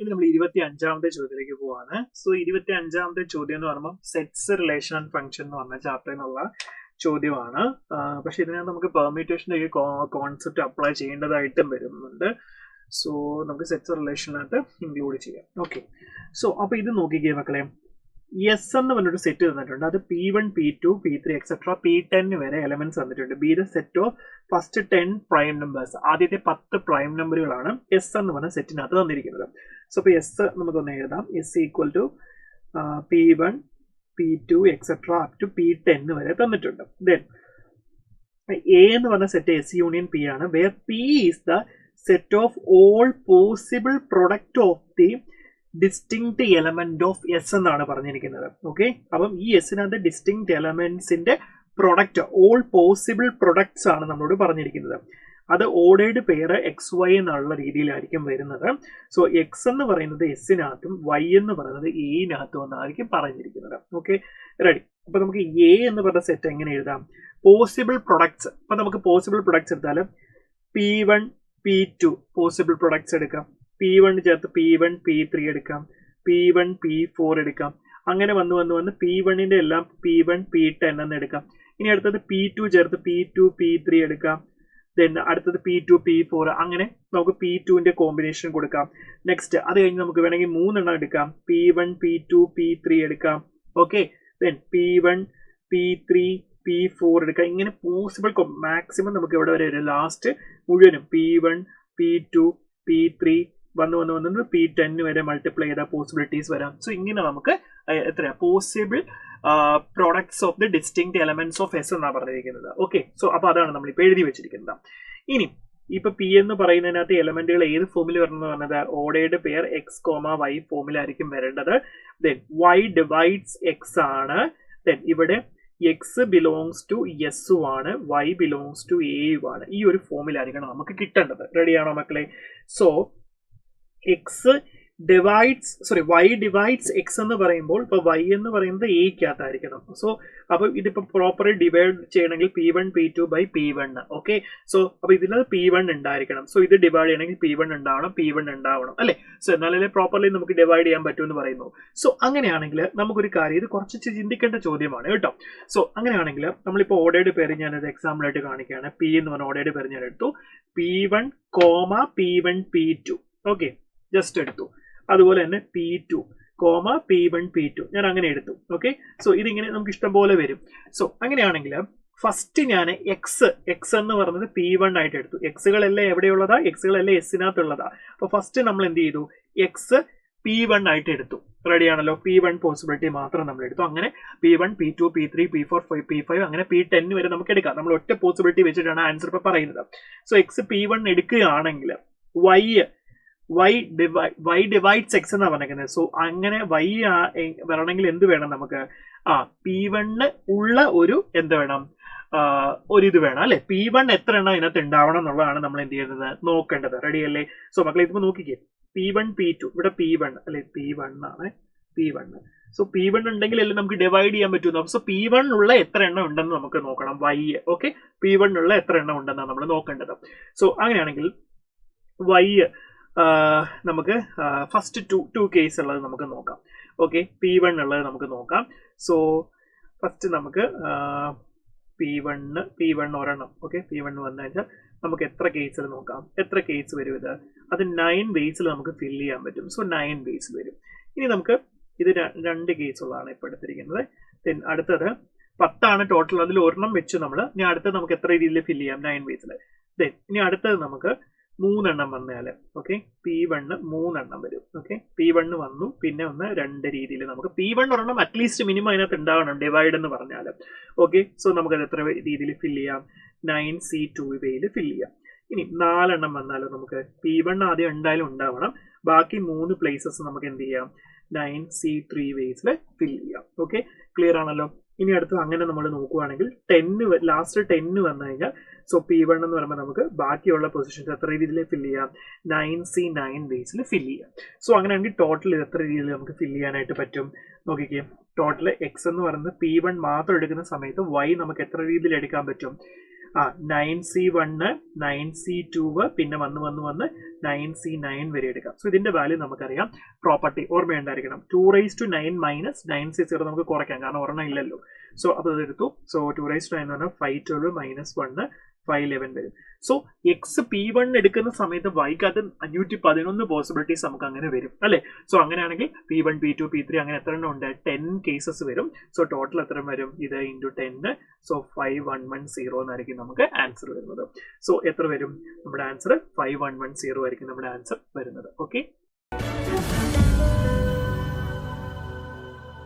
ഇനി നമ്മൾ 25ാമത്തെ ചോദ്യത്തിലേക്ക് പോവാണ്. സോ 25ാമത്തെ ചോദ്യം എന്ന് പറയുമ്പോൾ സെറ്റ്സ് റിലേഷൻ ആൻഡ് ഫംഗ്ഷൻ എന്ന് പറഞ്ഞ ചാപ്റ്ററിൽ നിന്നുള്ള ചോദ്യമാണ്. പക്ഷെ ഇതിനകത്ത് നമുക്ക് പെർമ്യൂട്ടേഷൻ്റെ ഈ കോൺസെപ്റ്റ് അപ്ലൈ ചെയ്യേണ്ടതായിട്ടും വരുന്നുണ്ട്. സോ നമുക്ക് സെറ്റ്സ് റിലേഷനകത്ത് ഇൻക്ലൂഡ് ചെയ്യാം. ഓക്കെ, സോ അപ്പൊ ഇത് നോക്കിക്കേ മക്കളെ, എസ് എന്ന് പറഞ്ഞൊരു സെറ്റ് തന്നിട്ടുണ്ട്. അത് P1, P2, P3 etcetera P10 വരെ എലമെന്റ്സ് തന്നിട്ടുണ്ട്. B the set of first 10 prime numbers. ആദ്യത്തെ 10 പ്രൈം നമ്പറുകളാണ് എസ് എന്ന് പറഞ്ഞ സെറ്റിനകത്ത് തന്നിരിക്കുന്നത്. സോ അപ്പോൾ എസ് നമുക്കൊന്ന് എഴുതാം. S equal to P1, P2 etcetera up to P10 വരെ തന്നിട്ടുണ്ട്. ദെൻ എ എന്ന് പറഞ്ഞ സെറ്റ് എസ് യൂണിയൻ പി ആണ്, where P is the set of all possible product of the distinct element of S എന്നാണ് പറഞ്ഞിരിക്കുന്നത്. Okay, അപ്പം ഈ എസിനകത്ത് ഡിസ്റ്റിങ്ക്ട് എലമെന്റ്സിന്റെ പ്രൊഡക്റ്റ്, ഓൾ പോസിബിൾ പ്രൊഡക്ട്സ് ആണ് നമ്മളോട് പറഞ്ഞിരിക്കുന്നത്. അത് ഓർഡേർഡ് പെയർ എക്സ് വൈ എന്നുള്ള രീതിയിലായിരിക്കും വരുന്നത്. സോ എക്സ് എന്ന് പറയുന്നത് എസിനകത്തും വൈ എന്ന് പറയുന്നത് എയിനകത്തും എന്നായിരിക്കും പറഞ്ഞിരിക്കുന്നത്. Okay, ready. അപ്പൊ നമുക്ക് എ എന്ന് പറഞ്ഞ സെറ്റ് എങ്ങനെ എഴുതാം? Possible products. അപ്പൊ നമുക്ക് പോസിബിൾ പ്രൊഡക്ട്സ് എടുത്താൽ P1, P2 പോസിബിൾ പ്രൊഡക്ട്സ് എടുക്കാം. P1 ചേർത്ത് P1, P3 എടുക്കാം. P1, P4 എടുക്കാം. അങ്ങനെ വന്ന് P1ന്റെ എല്ലാം P1, P10 എന്ന് എടുക്കാം. ഇനി അടുത്തത് P2 ചേർത്ത് P2, P3 എടുക്കാം. ദെൻ അടുത്തത് P2, P4. അങ്ങനെ നമുക്ക് P2ന്റെ കോമ്പിനേഷൻ കൊടുക്കാം. നെക്സ്റ്റ് അത് കഴിഞ്ഞ് നമുക്ക് വേണമെങ്കിൽ 3 എണ്ണം എടുക്കാം. P1, P2, P3 എടുക്കാം. Okay, then P1, P3, P4 എടുക്കാം. ഇങ്ങനെ പോസിബിൾ മാക്സിമം നമുക്ക് ഇവിടെ വരെ വരും. ലാസ്റ്റ് മുഴുവനും P1, P2, P3 വന്ന് P10 വരെ മൾട്ടിപ്ലൈ ചെയ്താൽ പോസിബിലിറ്റീസ് വരാം. സോ ഇങ്ങനെ നമുക്ക് എത്രയാ possible products of the distinct elements of S എന്നാണ് പറഞ്ഞിരിക്കുന്നത്. ഓക്കെ, സോ അപ്പൊ അതാണ് നമ്മളിപ്പോൾ എഴുതി വെച്ചിരിക്കുന്നത്. ഇനി ഇപ്പൊ പി എന്ന് പറയുന്നതിനകത്ത് എലമെന്റുകൾ ഏത് ഫോമിൽ വരണമെന്ന് പറഞ്ഞത് ordered pair X comma Y ഫോമിലായിരിക്കും വരേണ്ടത്. ദെൻ വൈ ഡിവൈഡ്സ് എക്സ് ആണ്. ദെൻ ഇവിടെ എക്സ് ബിലോങ്സ് ടു എസ് ആണ്, വൈ ബിലോങ്സ് ടു എ ആണ്. ഈ ഒരു ഫോമിലായിരിക്കണം നമുക്ക് കിട്ടേണ്ടത്. റെഡിയാണോ മക്കളെ? So X divides Y divides X എന്ന് പറയുമ്പോൾ ഇപ്പൊ വൈ എന്ന് പറയുന്നത് എക്കകത്തായിരിക്കണം. സോ അപ്പൊ ഇതിപ്പോ പ്രോപ്പർ ഡിവൈഡ് ചെയ്യണമെങ്കിൽ P1, P2 by P1. Okay, so അപ്പൊ ഇതിൽ P1 ഉണ്ടായിരിക്കണം. സോ ഇത് ഡിവൈഡ് ചെയ്യണമെങ്കിൽ P1 ഉണ്ടാവണം, P1 ഉണ്ടാവണം അല്ലെ? സോ എന്നാലേ പ്രോപ്പർലി നമുക്ക് ഡിവൈഡ് ചെയ്യാൻ പറ്റുമെന്ന് പറയുന്നു. സോ അങ്ങനെയാണെങ്കിൽ നമുക്കൊരു കാര്യം, ഇത് കുറച്ച് ചിന്തിക്കേണ്ട ചോദ്യമാണ് കേട്ടോ. സോ അങ്ങനെയാണെങ്കിൽ നമ്മളിപ്പോൾ ഓർഡേർഡ് പേര് ഞാനത് എക്സാമ്പിൾ ആയിട്ട് കാണിക്കുകയാണ്. പി എന്ന് പറഞ്ഞ ഓർഡേർഡ് പേര് ഞാൻ എടുത്തു. P1, P1, P2. Okay, just എടുത്തു. അതുപോലെ തന്നെ P2, P1, P2 ഞാൻ അങ്ങനെ എടുത്തു. ഓക്കെ, സോ ഇതിങ്ങനെ നമുക്ക് ഇഷ്ടം പോലെ വരും. സോ അങ്ങനെയാണെങ്കിൽ ഫസ്റ്റ് ഞാൻ എക്സ് എന്ന് പറഞ്ഞത് P1 ആയിട്ട് എടുത്തു. എക്സുകളെല്ലാം എവിടെയുള്ളതാ? എക്സുകളെല്ലാം എസിനകത്തുള്ളതാ. അപ്പൊ ഫസ്റ്റ് നമ്മൾ എന്ത് ചെയ്തു? എക്സ് P1 ആയിട്ട് എടുത്തു. റെഡിയാണല്ലോ? P1 പോസിബിലിറ്റി മാത്രം നമ്മൾ എടുത്തു. അങ്ങനെ P1, P2, P3, P4, P5 അങ്ങനെ P10 വരെ നമുക്ക് എടുക്കാം. നമ്മൾ ഒറ്റ പോസിബിലിറ്റി വെച്ചിട്ടാണ് ആൻസർ ഇപ്പൊ പറയുന്നത്. സോ എക്സ് P1 എടുക്കുകയാണെങ്കിൽ വൈ ഡിവൈഡ്സ് എക്സ് എന്നാണ് പറഞ്ഞിരിക്കുന്നത്. സോ അങ്ങനെ വൈ വരണമെങ്കിൽ എന്ത് വേണം നമുക്ക്? P1 ഉള്ള ഒരു എന്ത് വേണം? ഒരിത് വേണം അല്ലെ? P1 എത്ര എണ്ണം ഇതിനകത്ത് ഉണ്ടാവണം എന്നുള്ളതാണ് നമ്മൾ എന്ത് ചെയ്യുന്നത് നോക്കേണ്ടത്. റെഡി അല്ലേ? സോ മക്കളെ ഇതിപ്പോ നോക്കിക്കേ, P1, P2 ഇവിടെ P1 അല്ലെ? P1 ആണ്, P1. സോ P1 ഉണ്ടെങ്കിൽ അല്ലേ നമുക്ക് ഡിവൈഡ് ചെയ്യാൻ പറ്റുന്നു. സോ P1 ഉള്ള എത്ര എണ്ണം ഉണ്ടെന്ന് നമുക്ക് നോക്കണം. വൈ ഓക്കെ, P1 ഉള്ള എത്ര എണ്ണം ഉണ്ടെന്നാണ് നമ്മൾ നോക്കേണ്ടത്. സോ അങ്ങനെയാണെങ്കിൽ വൈ നമുക്ക് ഫസ്റ്റ് ടു കേസ് ഉള്ളത് നമുക്ക് നോക്കാം. ഓക്കെ, P1 ഉള്ളത് നമുക്ക് നോക്കാം. സോ ഫസ്റ്റ് നമുക്ക് P1 ഒരെണ്ണം. ഓക്കെ, P1 വന്നു കഴിഞ്ഞാൽ നമുക്ക് എത്ര കേസിൽ നോക്കാം? എത്ര കേസ് വരും ഇത്? അത് 9 വേസിൽ നമുക്ക് ഫില്ല് ചെയ്യാൻ പറ്റും. സോ 9 വേസ് വരും. ഇനി നമുക്ക് ഇത് 2 കേസുകളാണ് ഇപ്പോൾ എടുത്തിരിക്കുന്നത്. ദെൻ അടുത്തത് 10 ടോട്ടൽ. അതിൽ ഒരെണ്ണം വെച്ച് നമ്മൾ ഇനി അടുത്തത് നമുക്ക് എത്ര രീതിയിൽ ഫില്ല് ചെയ്യാം? 9 വേസിൽ. ദെൻ ഇനി അടുത്തത് നമുക്ക് 3 എണ്ണം വന്നാൽ ഓക്കെ, P1 3 എണ്ണം വരും. ഓക്കെ, P1 വന്നു, പിന്നെ ഒന്ന് 2 രീതിയിൽ നമുക്ക് P1 ഒരെണ്ണം അറ്റ്ലീസ്റ്റ് മിനിമം അതിനകത്ത് ഉണ്ടാവണം ഡിവൈഡ് എന്ന് പറഞ്ഞാൽ. ഓക്കെ, സോ നമുക്കത് എത്ര രീതിയിൽ ഫില്ല് ചെയ്യാം? 9C2 വേയിൽ ഫില്ല് ചെയ്യാം. ഇനി 4 എണ്ണം വന്നാലും നമുക്ക് P1 ആദ്യം എന്തായാലും ഉണ്ടാവണം. ബാക്കി 3 പ്ലേസസ് നമുക്ക് എന്ത് ചെയ്യാം? 9C3 വേസിൽ ഫില്ല് ചെയ്യാം. ഓക്കെ, ക്ലിയർ ആണല്ലോ? ഇനി അടുത്ത് അങ്ങനെ നമ്മൾ നോക്കുകയാണെങ്കിൽ ലാസ്റ്റ് 10 വന്നു കഴിഞ്ഞാൽ സോ P1 എന്ന് പറയുമ്പോൾ നമുക്ക് ബാക്കിയുള്ള പൊസിഷൻസ് എത്ര രീതിയിൽ ഫില്ല് ചെയ്യാം? 9C9 വേസിൽ ഫില്ല് ചെയ്യാം. സോ അങ്ങനെയാണെങ്കിൽ ടോട്ടൽ എത്ര രീതിയിൽ നമുക്ക് ഫില്ല് ചെയ്യാനായിട്ട് പറ്റും നോക്കിക്കേ. ടോട്ടൽ എക്സ് എന്ന് പറയുന്നത് P1 മാത്രം എടുക്കുന്ന സമയത്ത് വൈ നമുക്ക് എത്ര രീതിയിൽ എടുക്കാൻ പറ്റും? 9C1 9C2 പിന്നെ വന്ന് 9C9 വരെ എടുക്കാം. സോ ഇതിന്റെ വാല്യൂ നമുക്കറിയാം. പ്രോപ്പർട്ടി ഓർമ്മയുണ്ടായിരിക്കണം. 2⁻9 മൈനസ് 9C0 നമുക്ക് കുറയ്ക്കാം, കാരണം ഒരെണ്ണം ഇല്ലല്ലോ. സോ അപ്പോൾ അതെടുത്തു. സോ 2⁻9 എന്ന് പറഞ്ഞാൽ 512 മൈനസ് 1 511 വരും. സോ എക്സ് P1 എടുക്കുന്ന സമയത്ത് വൈകാതെ 511 പോസിബിലിറ്റീസ് നമുക്ക് അങ്ങനെ വരും അല്ലേ. സോ അങ്ങനെയാണെങ്കിൽ P1 P2 P3 അങ്ങനെ എത്ര എണ്ണം ഉണ്ട്? 10 കേസസ് വരും. സോ ടോട്ടൽ എത്ര വരും? ഇത് ഇൻറ്റു 10. സോ 5110 എന്നായിരിക്കും നമുക്ക് ആൻസർ വരുന്നത്. സോ എത്ര വരും? നമ്മുടെ ആൻസർ 5110 ആയിരിക്കും നമ്മുടെ ആൻസർ വരുന്നത്. ഓക്കെ.